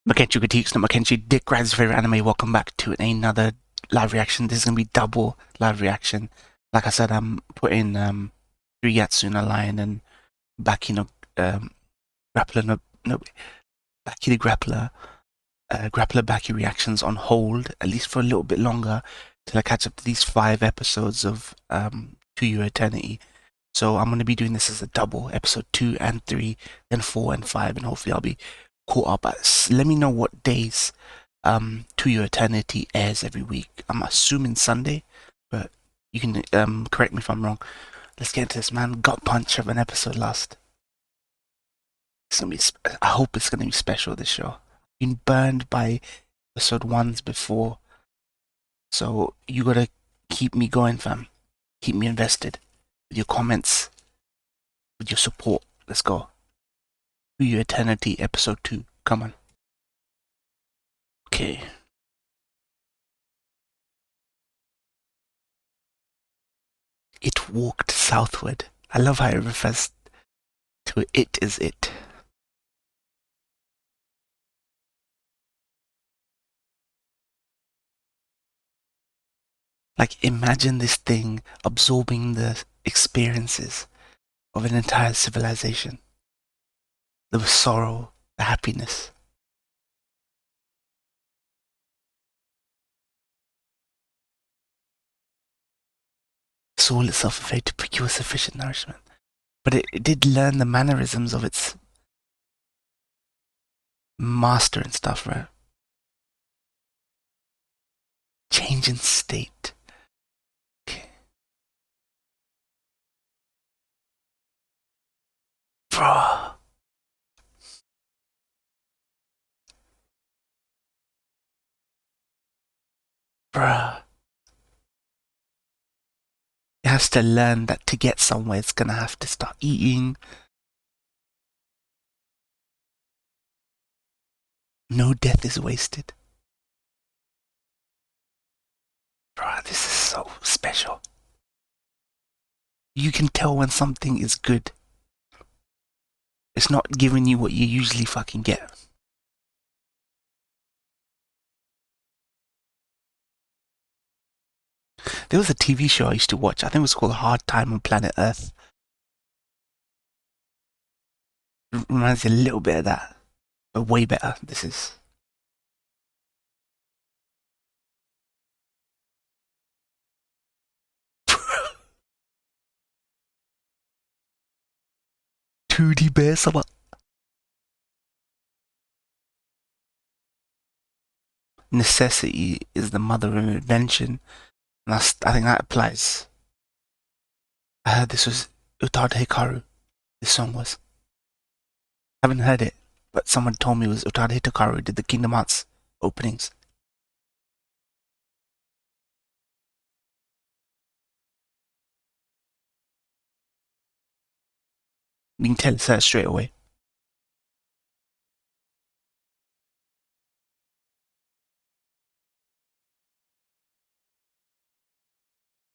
Makenchi critiques, not Makenchi. Dick Grad's favorite anime. Welcome back to another live reaction. This is gonna be double live reaction. Like I said, I'm putting Ryatsu in a line and Baki no Grappler no Baki the Grappler Grappler Baki reactions on hold at least for a little bit longer till I catch up to these 5 episodes of To Your Eternity. So I'm gonna be doing this as a double, episode 2 and 3, then 4 and 5, and hopefully I'll be caught up. Let me know what days To Your Eternity airs every week. I'm assuming Sunday, but you can correct me if I'm wrong. Let's get into this, man. Gut punch of an episode last. It's gonna be. I hope it's gonna be special. This show. Been burned by episode 1s before, so you gotta keep me going, fam. Keep me invested with your comments, with your support. Let's go. To Your Eternity, episode 2. Come on. Okay. It walked southward. I love how it refers to it as it. Like, imagine this thing absorbing the experiences of an entire civilization. The sorrow, the happiness. The soul itself afraid to procure sufficient nourishment. But it did learn the mannerisms of its master and stuff, right? Change in state. Okay. Bruh. Bruh. It has to learn that to get somewhere, it's gonna have to start eating. No death is wasted. Bruh, this is so special. You can tell when something is good. It's not giving you what you usually fucking get. There was a TV show I used to watch. I think it was called Hard Time on Planet Earth. Reminds me a little bit of that, but way better. This is. 2D bear summer. Necessity is the mother of invention. And I think that applies. I heard this was Utada Hikaru. This song was. I haven't heard it, but someone told me it was Utada Hikaru did the Kingdom Hearts openings. You can tell it's her straight away.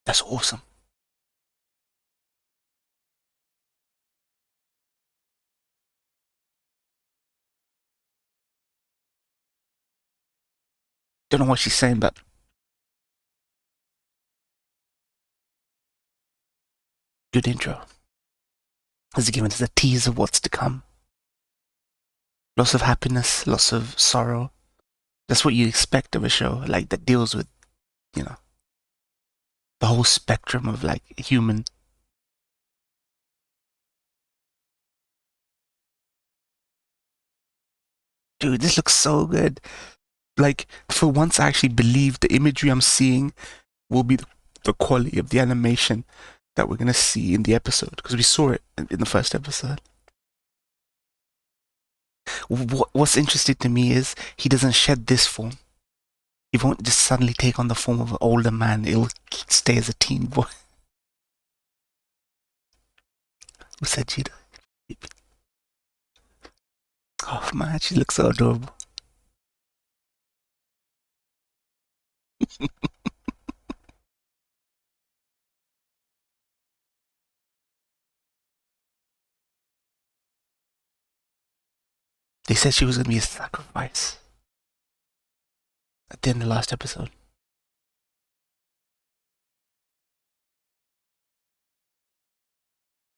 That's awesome. Don't know what she's saying, but good intro. Has it given us a tease of what's to come? Lots of happiness, lots of sorrow. That's what you expect of a show like that deals with, you know, the whole spectrum of like human. Dude, this looks so good. Like, for once, I actually believe the imagery I'm seeing will be the quality of the animation that we're gonna see in the episode, because we saw it in the first episode. What's interesting to me is he doesn't shed this form. He won't just suddenly take on the form of an older man. He'll stay as a teen boy. Who said Cheetah? Oh man, she looks so adorable. They said she was gonna be a sacrifice. at the end of the last episode.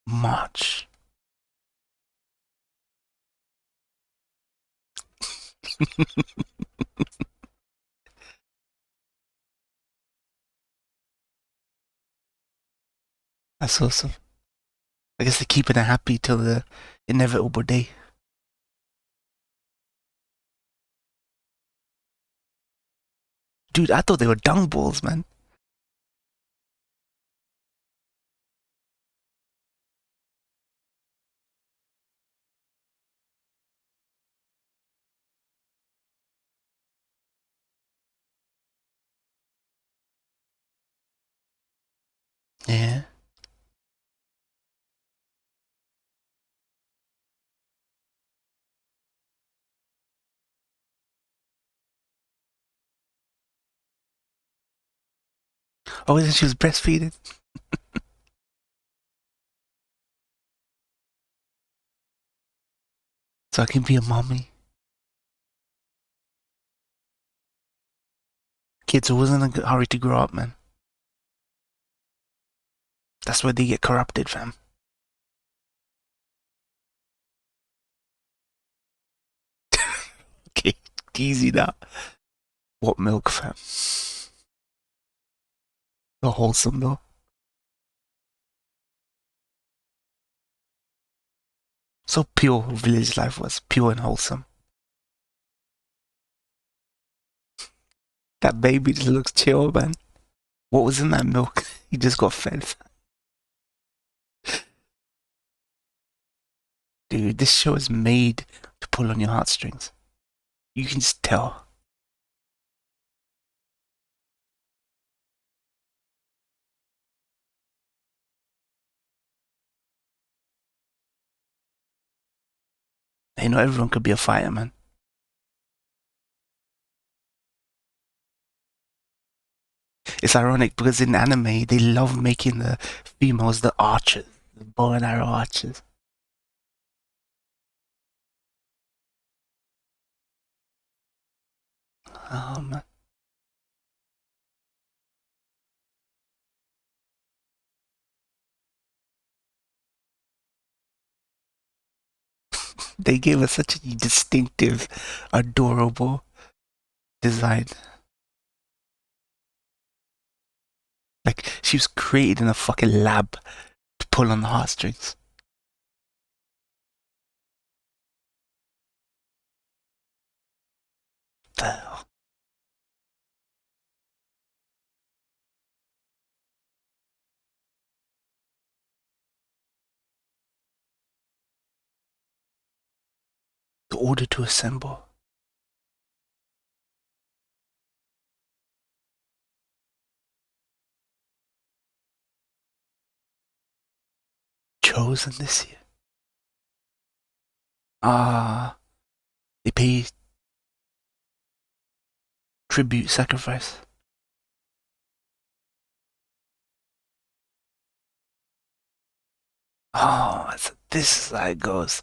March. That's awesome. I guess they're keeping it happy till the inevitable day. Dude, I thought they were dung balls, man. Yeah. Oh, and she was breastfeeding. So I can be a mommy. Kids always in a hurry to grow up, man. That's where they get corrupted, fam. Okay, easy now. What milk, fam? So wholesome, though. So pure village life was. Pure and wholesome. That baby just looks chill, man. What was in that milk? He just got fed. Dude, this show is made to pull on your heartstrings. You can just tell. Hey, not everyone could be a fighter, man. It's ironic because in anime, they love making the females the archers, the bow and arrow archers. Oh, man. They gave us such a distinctive, adorable design. Like, she was created in a fucking lab to pull on the heartstrings. The hell? The order to assemble. Chosen this year. Ah, they pay tribute sacrifice. Oh, this is how it goes.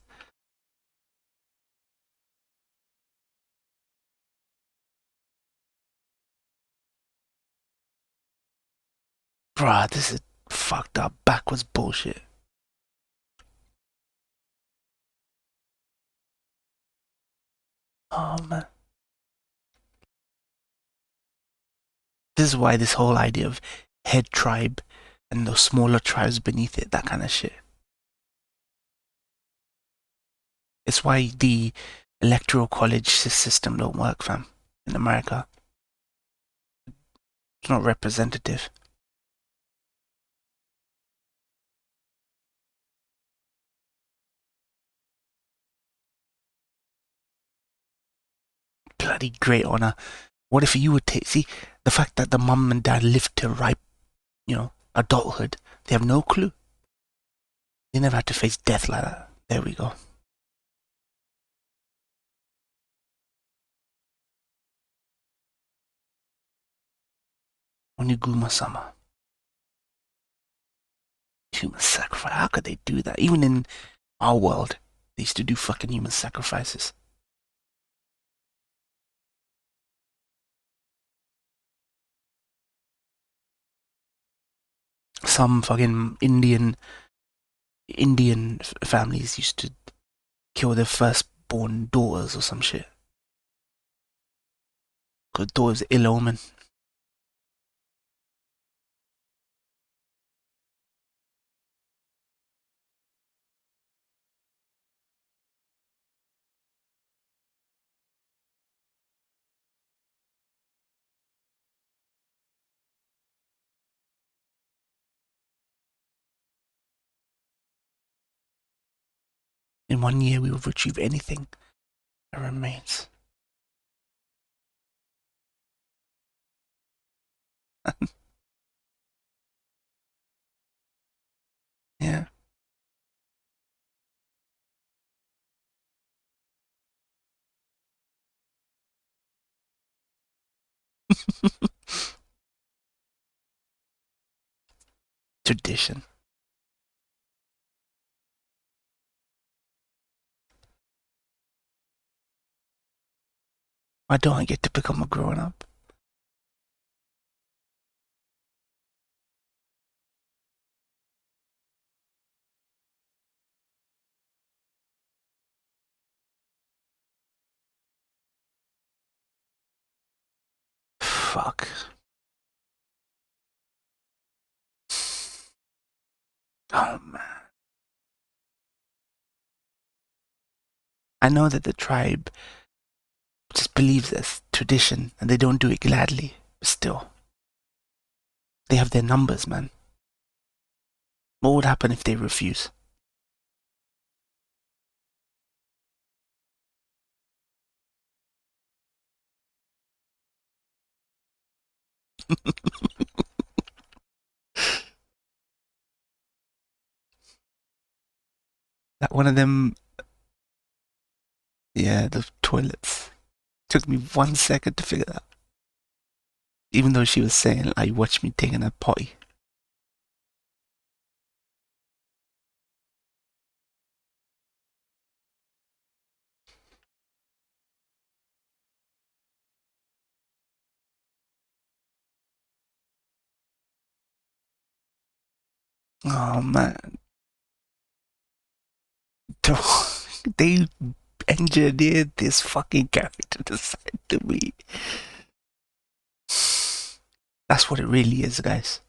Bruh, this is fucked up, backwards bullshit. Oh, man. This is why this whole idea of head tribe and those smaller tribes beneath it, that kind of shit. It's why the electoral college system don't work, fam, in America. It's not representative. Bloody great honor. What if you would see the fact that the mum and dad lived to ripe, adulthood? They have no clue. They never had to face death like that. There we go. Oniguma-sama. Human sacrifice. How could they do that? Even in our world, they used to do fucking human sacrifices. some fucking Indian families used to kill their firstborn daughters or some shit. Because daughters ill omen. In 1 year, we will retrieve anything that remains. Yeah. Tradition. Why don't I get to become a grown up? Fuck. Oh man. I know that the tribe just believes this tradition and they don't do it gladly. But still, they have their numbers, man. What would happen if they refuse? That one of them, yeah, the toilets. Took me 1 second to figure that out. Even though she was saying, like, watch me taking a potty. Oh man. They engineered this fucking character to side to me. That's what it really is, guys.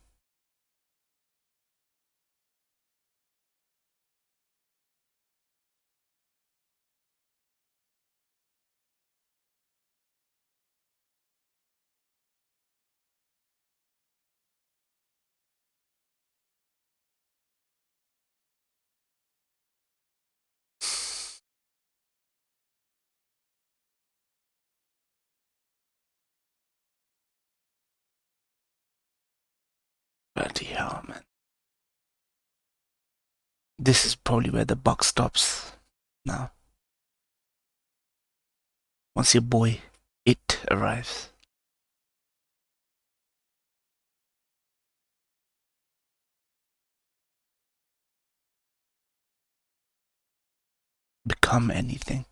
Bloody hell, man. This is probably where the buck stops now. Once your boy, it arrives. Become anything.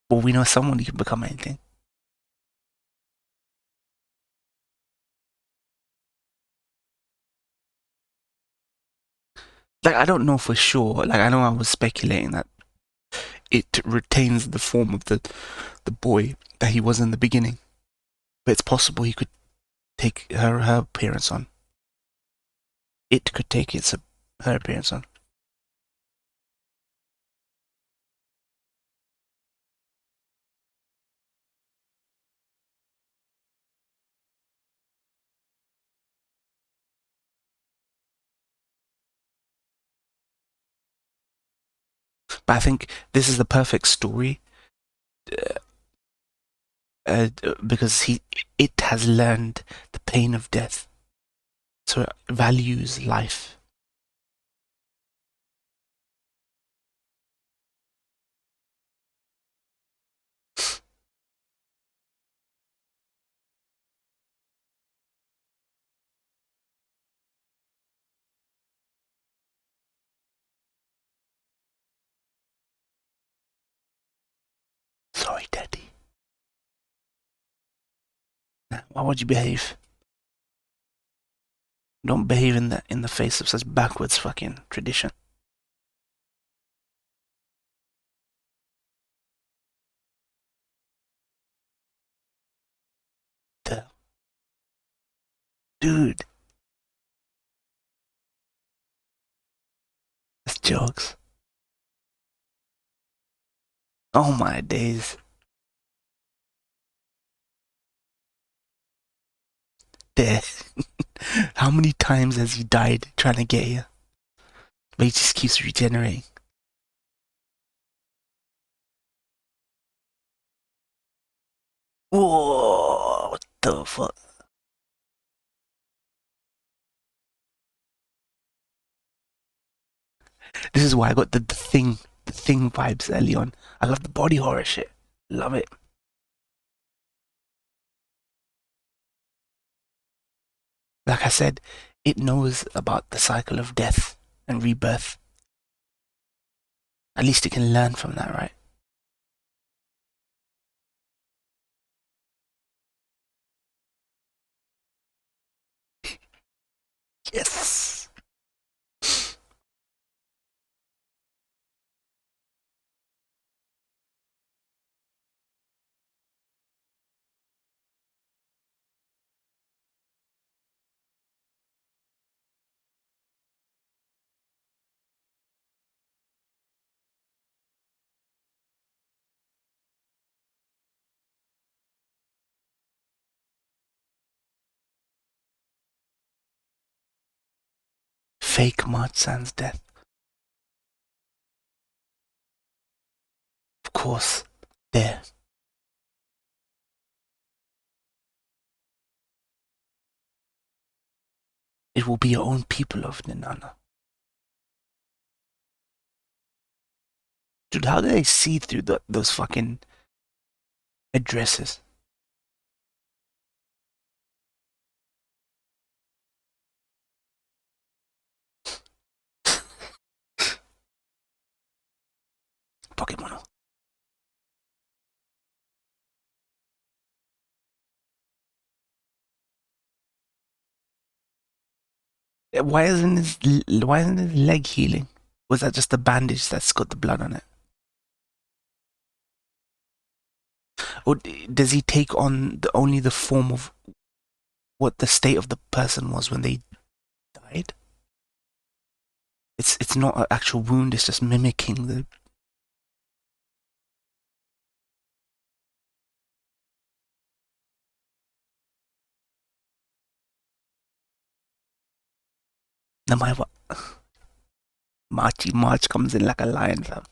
Well, we know someone who can become anything. Like, I don't know for sure. Like, I know I was speculating that it retains the form of the boy that he was in the beginning. But it's possible he could take her appearance on. It could take her appearance on. But I think this is the perfect story because it has learned the pain of death, so it values life. Sorry, Daddy. Why would you behave? Don't behave in the face of such backwards fucking tradition. Dude, that's jokes. Oh my days. There. How many times has he died trying to get here? But he just keeps regenerating. Whoa, what the fuck? This is why I got the thing vibes early on. I love the body horror shit. Love it. Like I said, it knows about the cycle of death and rebirth. At least it can learn from that, right? Yes. Fake March Sans death. Of course. There. It will be your own people of Ninana. Dude, how do they see through those fucking addresses? Pokemon. Why isn't his leg healing? Was that just a bandage that's got the blood on it? Or does he take on only the form of what the state of the person was when they died? It's not an actual wound, it's just mimicking the no matter what. March comes in like a lion, fam.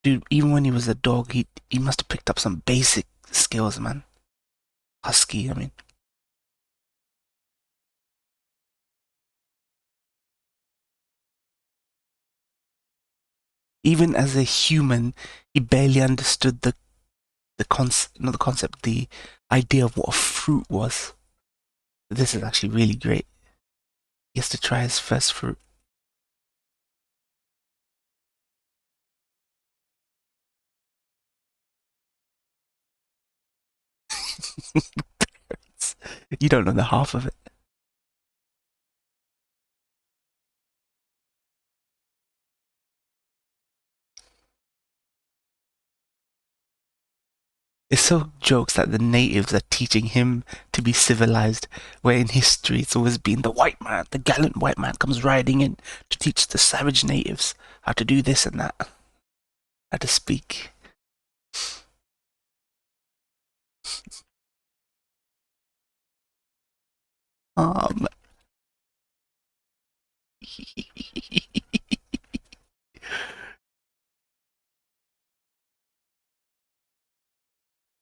Dude, even when he was a dog, he must have picked up some basic skills, man. Husky, I mean. Even as a human, he barely understood not the concept, the idea of what a fruit was. This is actually really great. He has to try his first fruit. You don't know the half of it. It's so jokes that the natives are teaching him to be civilized, where in history it's always been the white man, the gallant white man comes riding in to teach the savage natives how to do this and that, how to speak. Um,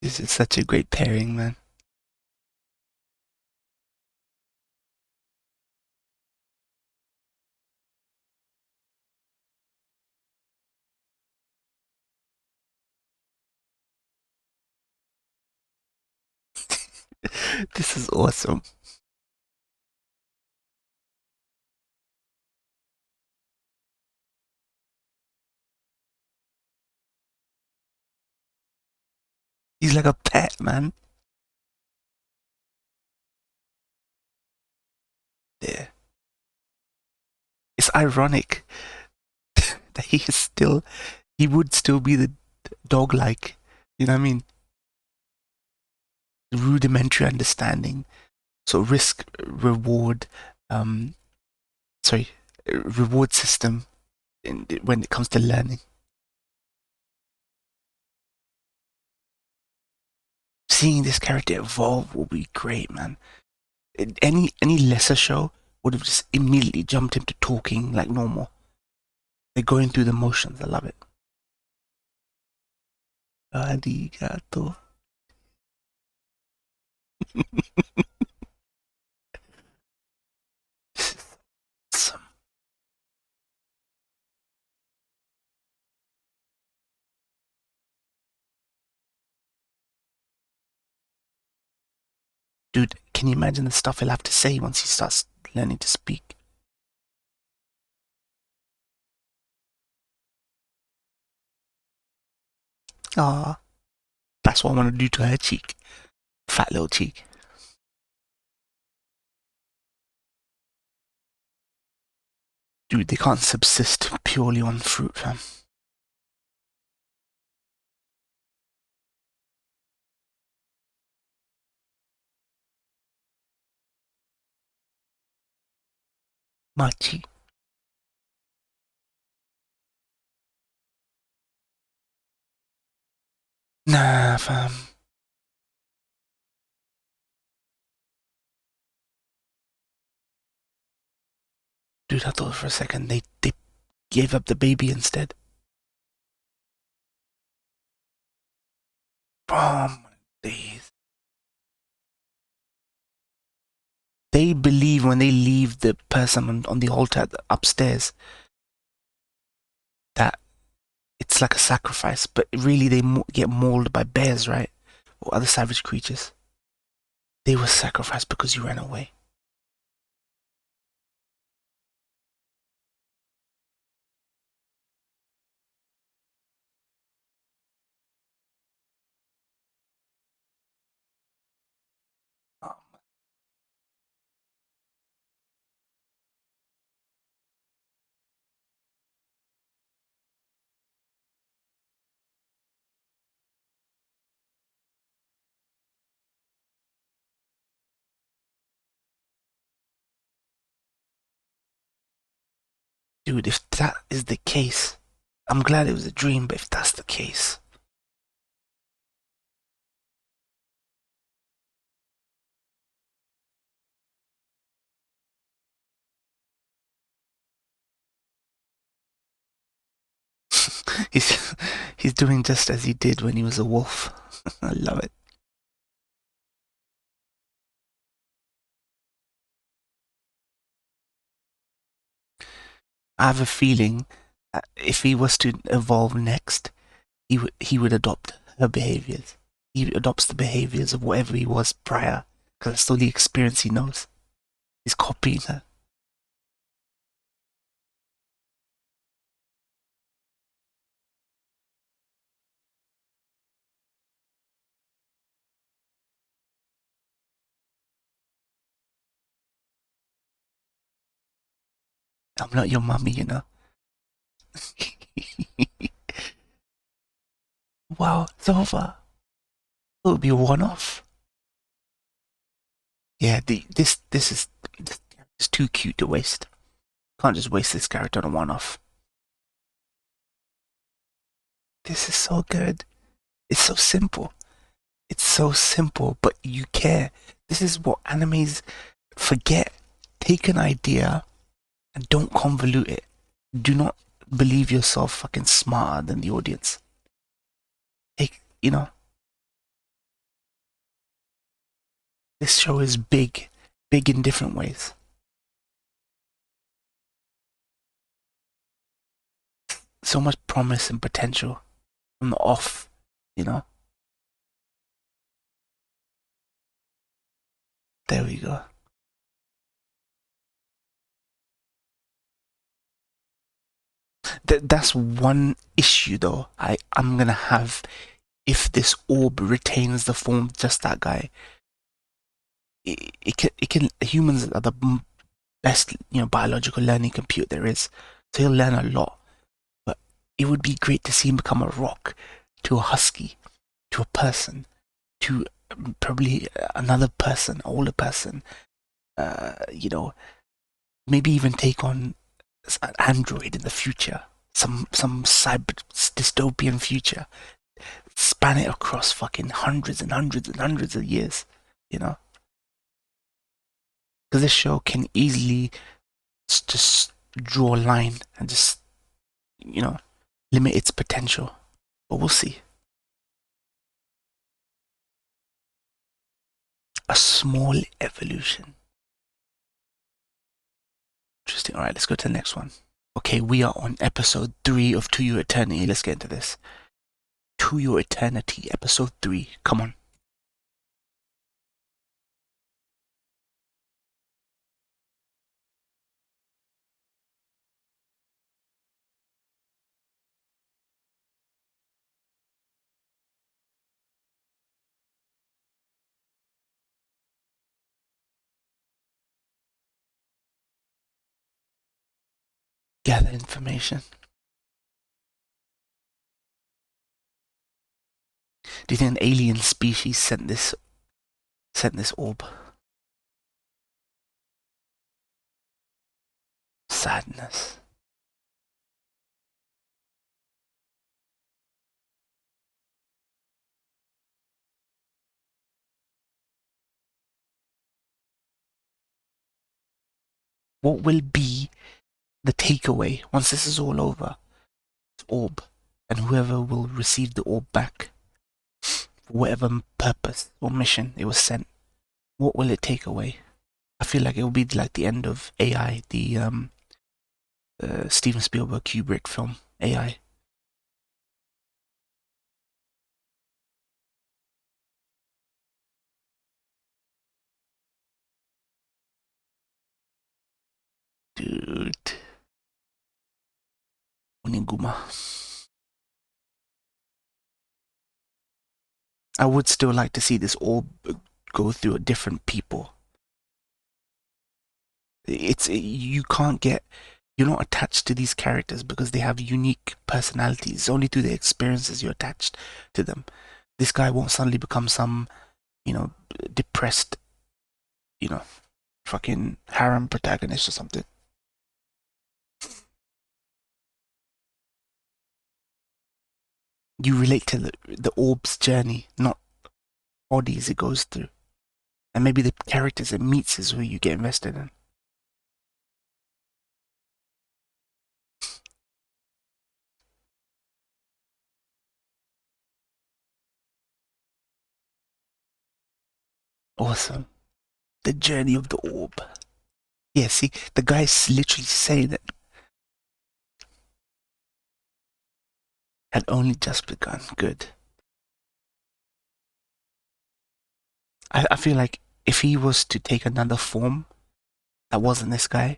this is such a great pairing, man. This is awesome. He's like a pet, man. Yeah. It's ironic that he would still be the dog like, you know what I mean? Rudimentary understanding. So risk reward, um, sorry, reward system when it comes to learning. Seeing this character evolve will be great, man. Any lesser show would have just immediately jumped into talking like normal. They're going through the motions. I love it. Arigato. Awesome. Dude, can you imagine the stuff he'll have to say once he starts learning to speak? Ah, that's what I want to do to her cheek. Fat little cheek. Dude, they can't subsist purely on fruit, fam. Machi. Nah, fam. Dude, I thought for a second they gave up the baby instead. Oh my days. They believe when they leave the person on the altar upstairs that it's like a sacrifice, but really they get mauled by bears, right? Or other savage creatures. They were sacrificed because you ran away. Oh, dude, if that is the case, I'm glad it was a dream, but if that's the case, he's he's doing just as he did when he was a wolf. I love it. I have a feeling that if he was to evolve next, he would adopt her behaviors. He adopts the behaviors of whatever he was prior, because that's still the experience he knows. He's copying her. I'm not your mummy, you know. Wow, it's over. It'll be a one-off. Yeah, this is too cute to waste. Can't just waste this character on a one-off. This is so good. It's so simple. It's so simple, but you care. This is what animes forget. Take an idea and don't convolute it. Do not believe yourself fucking smarter than the audience. Take, this show is big, big in different ways. So much promise and potential from the off, you know? There we go. That's one issue though I'm gonna have if this orb retains the form of just that guy, it can humans are the best, biological learning compute there is. So he'll learn a lot. But it would be great to see him become a rock, to a husky, to a person, to probably another person, older person. You know, maybe even take on an android in the future, some cyber dystopian future. Span it across fucking hundreds and hundreds and hundreds of years. You know, because this show can easily just draw a line and just limit its potential. But we'll see. A small evolution. Interesting. All right, let's go to the next one. Okay, we are on episode 3 of To Your Eternity. Let's get into this. To Your Eternity, episode 3. Come on. Gather information. Do you think an alien species sent this orb? Sadness. What will be the takeaway once this is all over? This orb, and whoever will receive the orb back, for whatever purpose or mission it was sent, what will it take away? I feel like it will be like the end of AI, the Steven Spielberg Kubrick film AI. Dude, Oniguma. I would still like to see this all go through a different people. You can't get, you're not attached to these characters because they have unique personalities. It's only through their experiences you're attached to them. This guy won't suddenly become some, depressed, you know, fucking harem protagonist or something. You relate to the orb's journey, not bodies it goes through. And maybe the characters it meets is who you get invested in. Awesome. The journey of the orb. Yeah, see, the guy's literally saying that had only just begun. Good. I feel like if he was to take another form that wasn't this guy,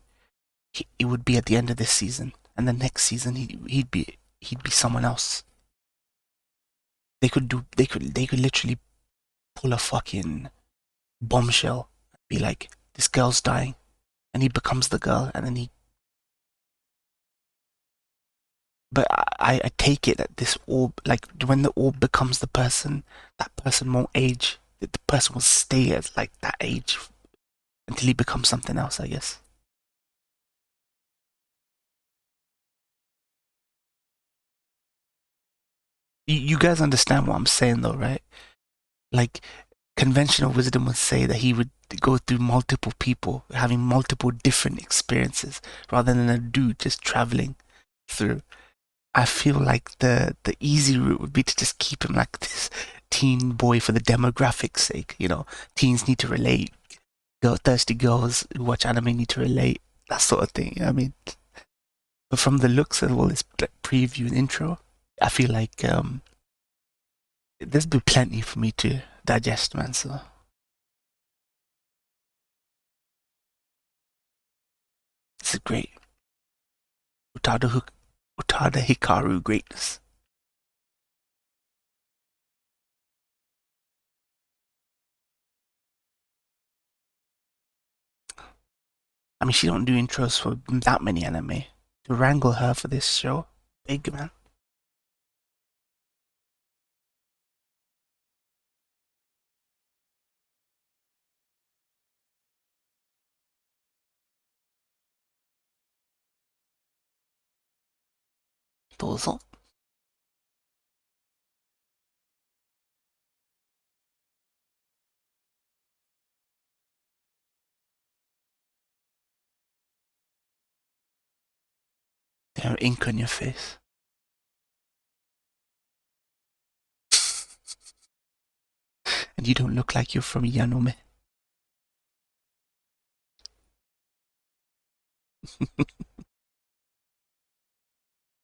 it would be at the end of this season, and the next season he'd be someone else. They could literally pull a fucking bombshell, be like, this girl's dying, and he becomes the girl, and then he. But I take it that this orb, like when the orb becomes the person, that person won't age. The person will stay at like that age until he becomes something else, I guess. You guys understand what I'm saying though, right? Like conventional wisdom would say that he would go through multiple people, having multiple different experiences, rather than a dude just traveling through. I feel like the easy route would be to just keep him like this teen boy for the demographics sake. Teens need to relate. Thirsty girls who watch anime need to relate. That sort of thing. I mean, but from the looks of all this preview and intro, I feel like there's been plenty for me to digest, man. So this is great. Utada Hikaru greatness. I mean, she don't do intros for that many anime. To wrangle her for this show, big man. Dozo. They have ink on your face. And you don't look like you're from Yanome.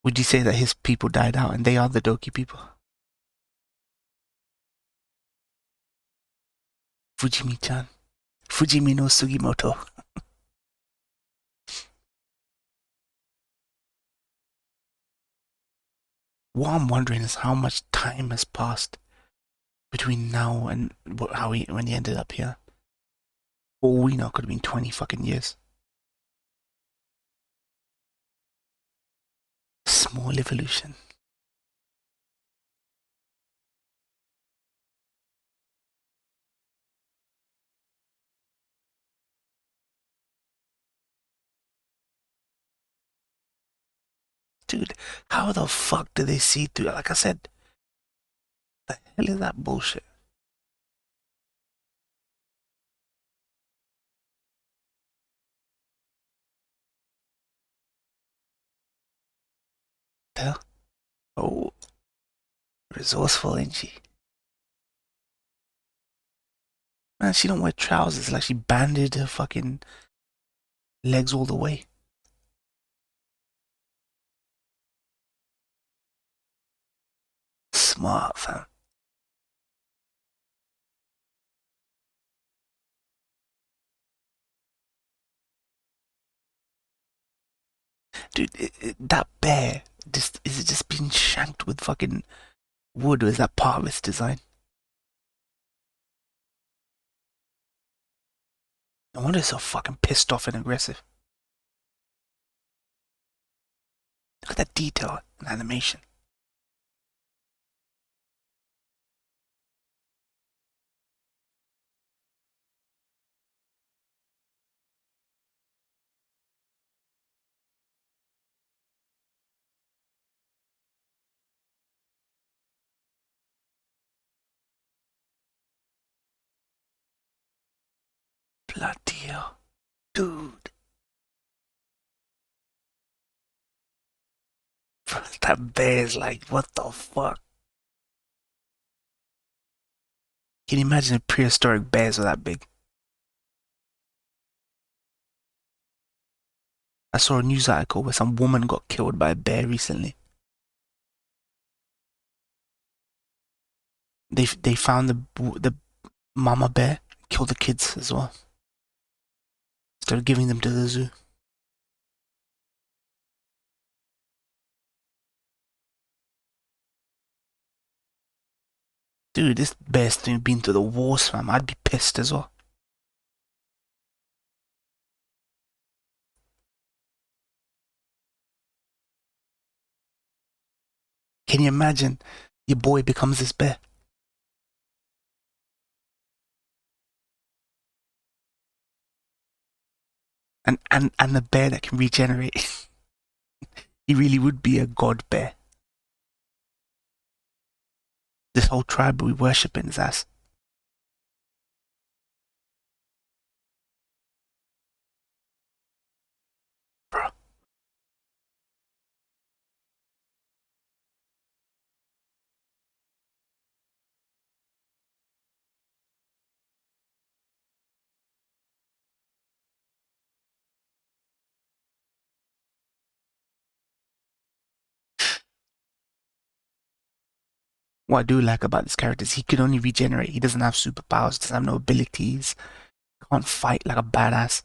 Would you say that his people died out and they are the Doki people? Fujimi-chan. Fujimi no Sugimoto. What I'm wondering is how much time has passed between now and when he ended up here. All we know could have been 20 fucking years. Small evolution. Dude, how the fuck do they see through? Like I said, the hell is that bullshit? The hell? Oh, resourceful, ain't she? Man, she don't wear trousers. Like she banded her fucking legs all the way. Smart, fam. Dude, that bear, is it just being shanked with fucking wood, or is that part of its design? No wonder it's so fucking pissed off and aggressive. Look at that detail and animation. Bloody hell. Dude. That bear is like, what the fuck? Can you imagine if prehistoric bears were that big? I saw a news article where some woman got killed by a bear recently. They found the mama bear, killed the kids as well. Instead of giving them to the zoo. Dude, this bear's been through the wars, fam. I'd be pissed as well. Can you imagine your boy becomes this bear? And the bear that can regenerate. He really would be a god bear. This whole tribe we worship in his ass. Bro. What I do like about this character is he can only regenerate. He doesn't have superpowers, doesn't have no abilities, can't fight like a badass.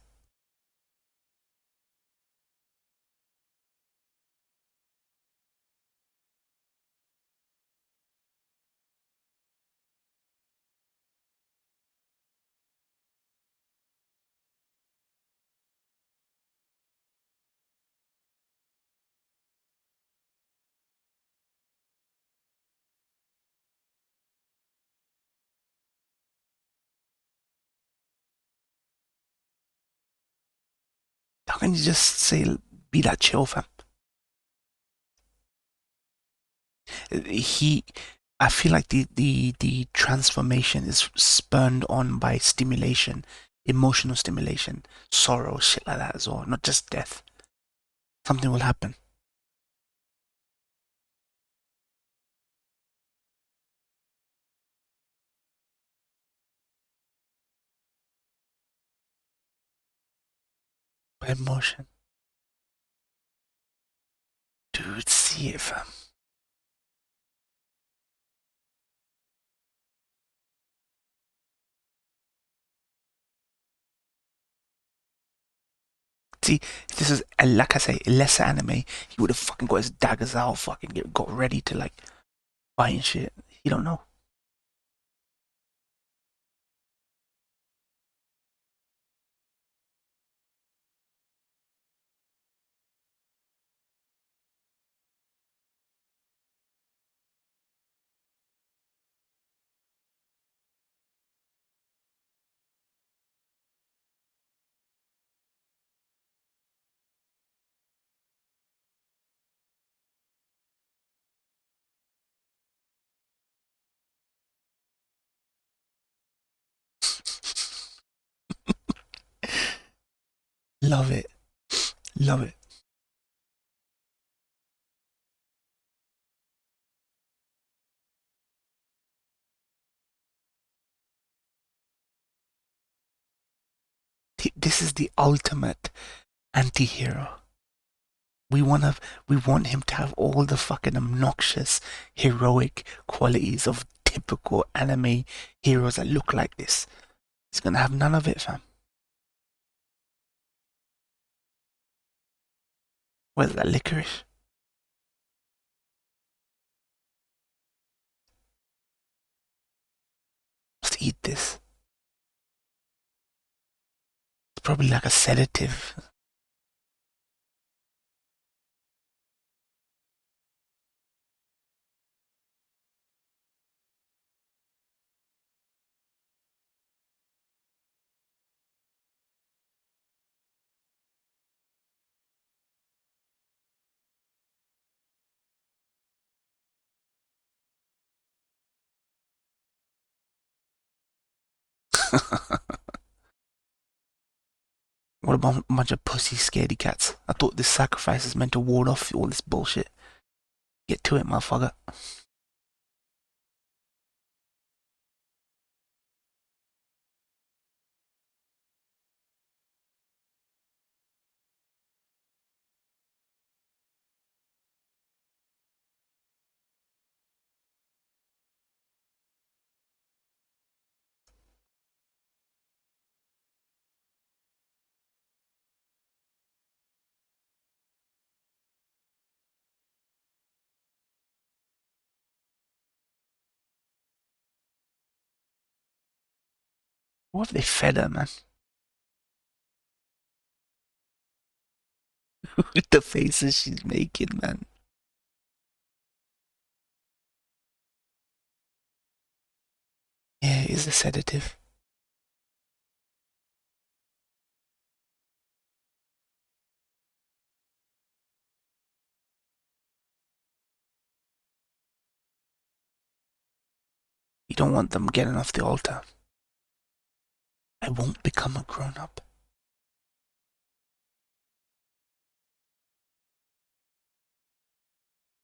can't you just say, be that chill, fam? He, I feel like the transformation is spurned on by stimulation, emotional stimulation, sorrow, shit like that as well, not just death. Something will happen by emotion. Dude, see it, fam. See, if this is, like I say, a lesser anime, he would have fucking got his daggers out, fucking got ready to like fight and shit. You don't know. Love it. Love it. This is the ultimate anti-hero. We wanna we want him to have all the fucking obnoxious heroic qualities of typical anime heroes that look like this. He's gonna have none of it, fam. What is that, licorice? Must eat this. It's probably like a sedative. What about a bunch of pussy scaredy cats? I thought this sacrifice is meant to ward off all this bullshit. Get to it, motherfucker. What have they fed her, man? With the faces she's making, man. Yeah, it is a sedative. You don't want them getting off the altar. I won't become a grown up.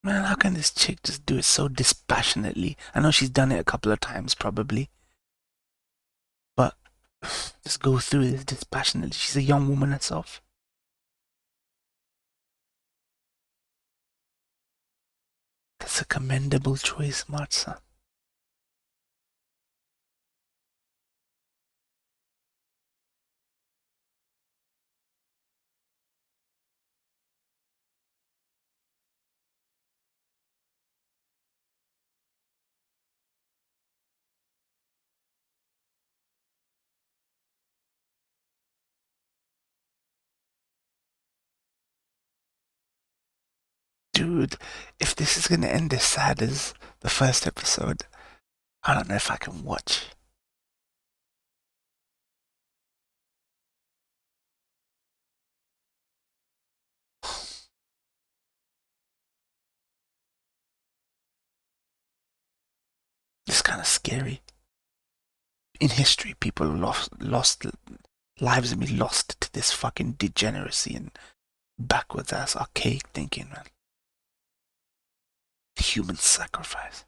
Man, how can this chick just do it so dispassionately? I know she's done it a couple of times, probably, but just go through this dispassionately. She's a young woman herself. That's a commendable choice, Matza. Dude, if this is gonna end as sad as the first episode, I don't know if I can watch. kind of scary. In history, people lost lives have been lost to this fucking degeneracy and backwards ass archaic thinking, man. Human sacrifice.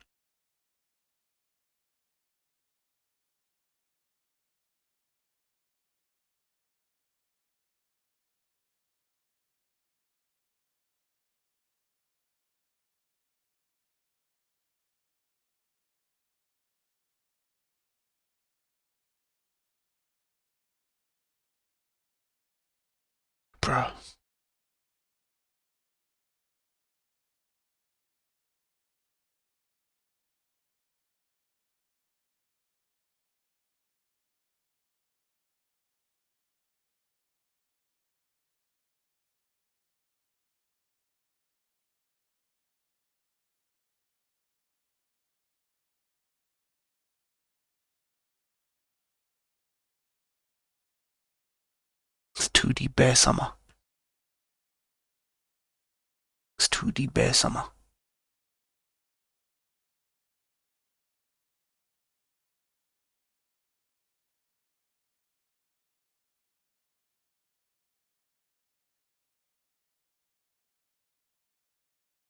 Bro. It's 2D Bear Summer. It's 2D Bear Summer.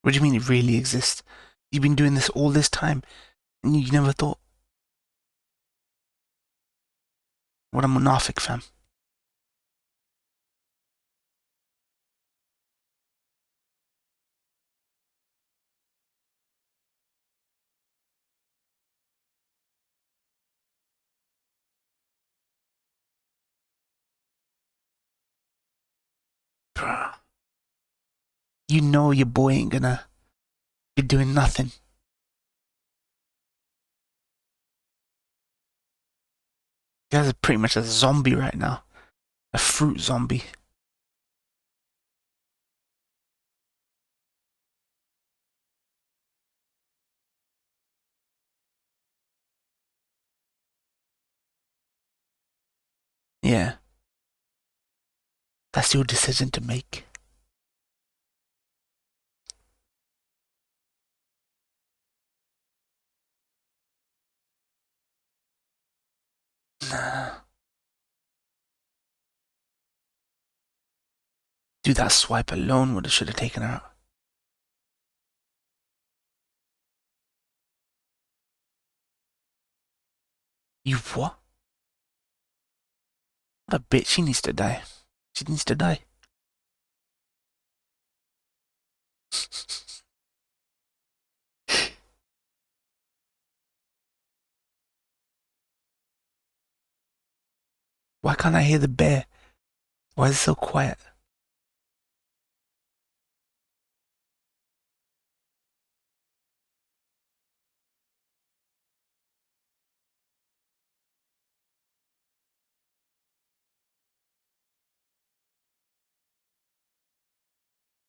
What do you mean it really exists? You've been doing this all this time and you never thought? What a monophic, fam. Bruh. You know your boy ain't gonna be doing nothing. You guys are pretty much a zombie right now. A fruit zombie. Yeah. That's your decision to make. Nah. Dude, that swipe alone should have taken her out. You what? What a bitch. She needs to die. She needs to die. Why can't I hear the bear? Why is it so quiet?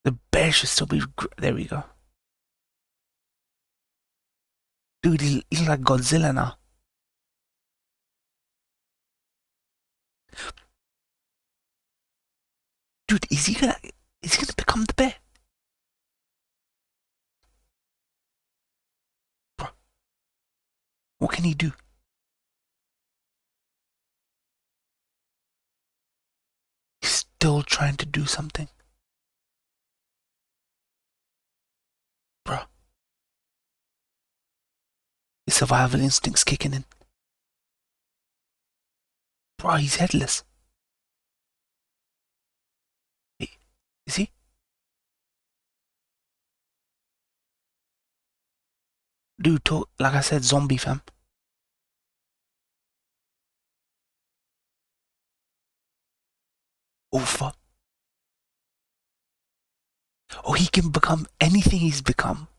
The bear should still be. There we go. Dude, he's like Godzilla now. Dude, is he gonna become the bear? Bro, what can he do? He's still trying to do something. Bro. His survival instinct's kicking in. Bro, he's headless. Hey, is he? Dude, like I said, zombie fam. Oh fuck. Oh, he can become anything he's become.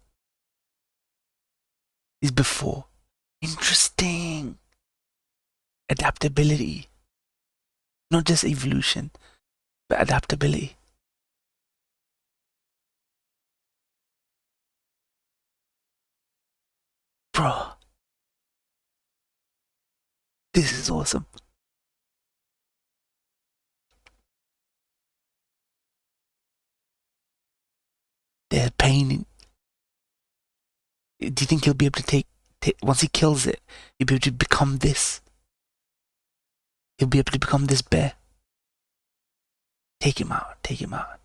He's before. Interesting. Adaptability. Not just evolution, but adaptability. Bro. This is awesome. They're pain. Do you think he'll be able to Once he kills it, he'll be able to become this. He'll be able to become this bear. Take him out. Take him out.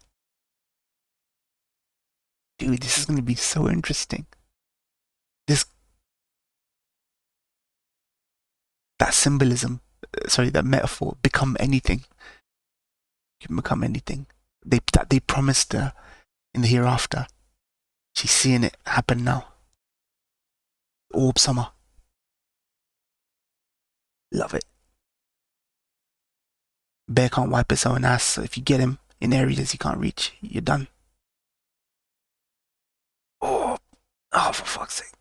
Dude, this is going to be so interesting. That symbolism, sorry, that metaphor, become anything. You can become anything. They promised her in the hereafter. She's seeing it happen now. Orb summer. Love it. Bear can't wipe his own ass, so if you get him in areas he can't reach, you're done. Oh, for fuck's sake.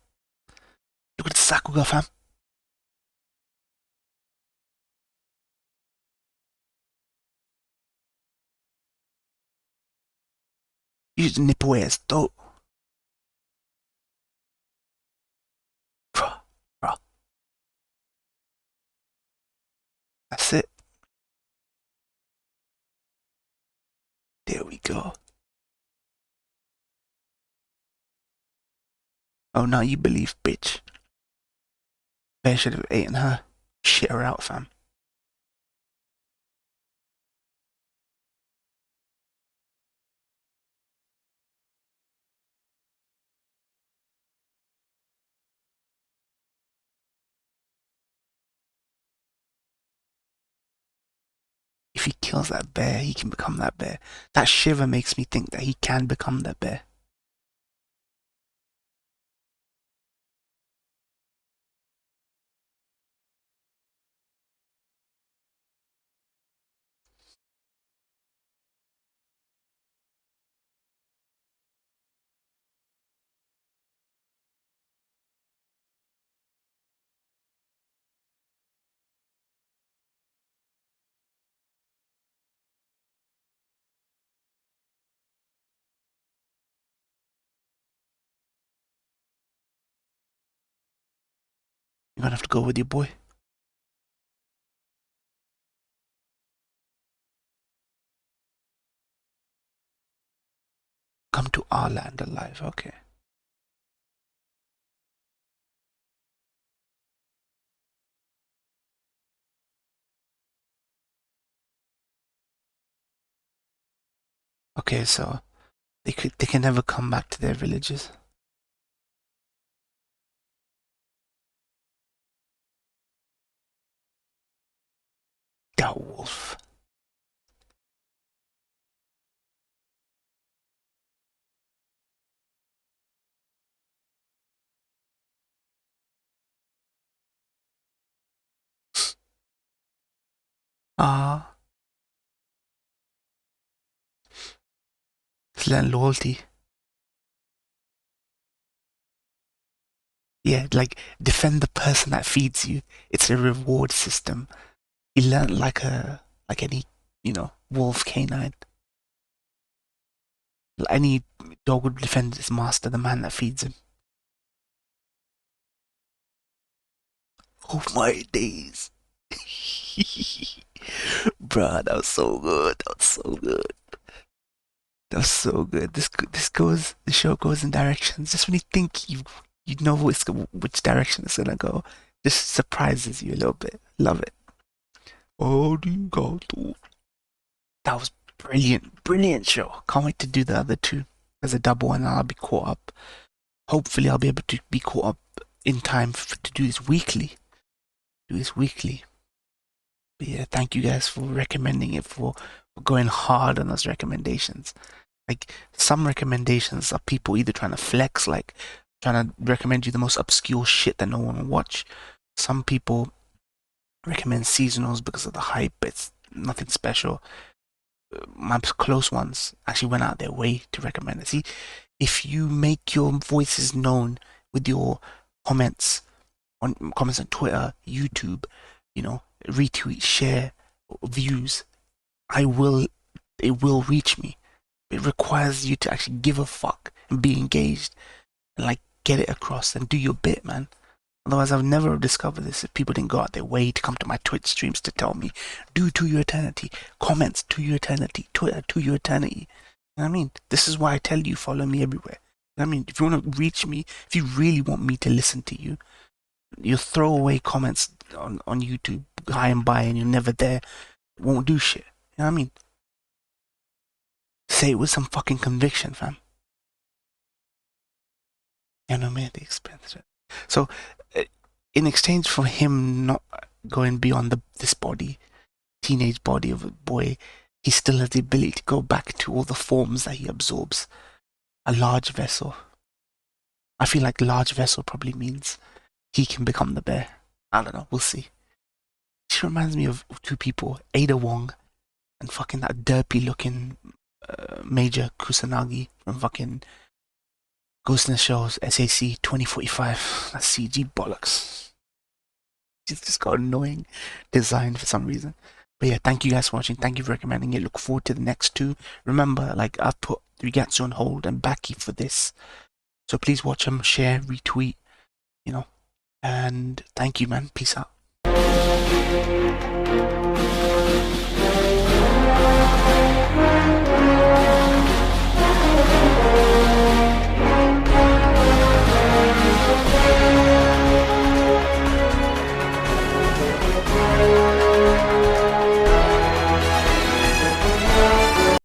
Look at the Sakuga, fam. You just nip away his throat. Bruh. That's it. There we go. Oh, now you believe, bitch. Bear should have eaten her. Shit her out, fam. If he kills that bear, he can become that bear. That shiver makes me think that he can become that bear. You're gonna have to go with your boy. Come to our land alive, okay. Okay, so they can never come back to their villages. That wolf. Ah, it's learn loyalty. Yeah, like defend the person that feeds you. It's a reward system. He learned like any, wolf canine. Any dog would defend its master, the man that feeds him. Oh my days. Bruh, that was so good. That was so good. That was so good. The show goes in directions. Just when you think you know which direction it's gonna go, just surprises you a little bit. Love it. Oh, do you go to? That was brilliant, brilliant show. Can't wait to do the other two as a double, and I'll be caught up. Hopefully, I'll be able to be caught up in time to do this weekly. But yeah, thank you guys for recommending it, for going hard on those recommendations. Like, some recommendations are people either trying to flex, like trying to recommend you the most obscure shit that no one will watch. Some people recommend seasonals because of the hype. It's nothing special. My close ones actually went out their way to recommend it. See, if you make your voices known with your comments on Twitter, YouTube, retweet, share, views, it will reach me. It requires you to actually give a fuck and be engaged and like get it across and do your bit, man. Otherwise, I've never discovered this if people didn't go out their way to come to my Twitch streams to tell me, do to your eternity, comments to your eternity, Twitter to your eternity. You know what I mean? This is why I tell you, follow me everywhere. You know what I mean? If you want to reach me, if you really want me to listen to you, Your throwaway comments on YouTube, high and by, and you're never there, won't do shit. You know what I mean? Say it with some fucking conviction, fam. You know what I mean? The expense. So, in exchange for him not going beyond this body, teenage body of a boy, he still has the ability to go back to all the forms that he absorbs. A large vessel. I feel like large vessel probably means he can become the bear. I don't know. We'll see. She reminds me of two people, Ada Wong and fucking that derpy looking Major Kusanagi from fucking Ghost in the Shell's SAC 2045. That's CG bollocks. She's just got annoying design for some reason. But yeah, thank you guys for watching. Thank you for recommending it. Look forward to the next two. Remember, like, I've put Ryugatsu on hold and Baki for this. So please watch them, share, retweet, you know. And thank you, man. Peace out.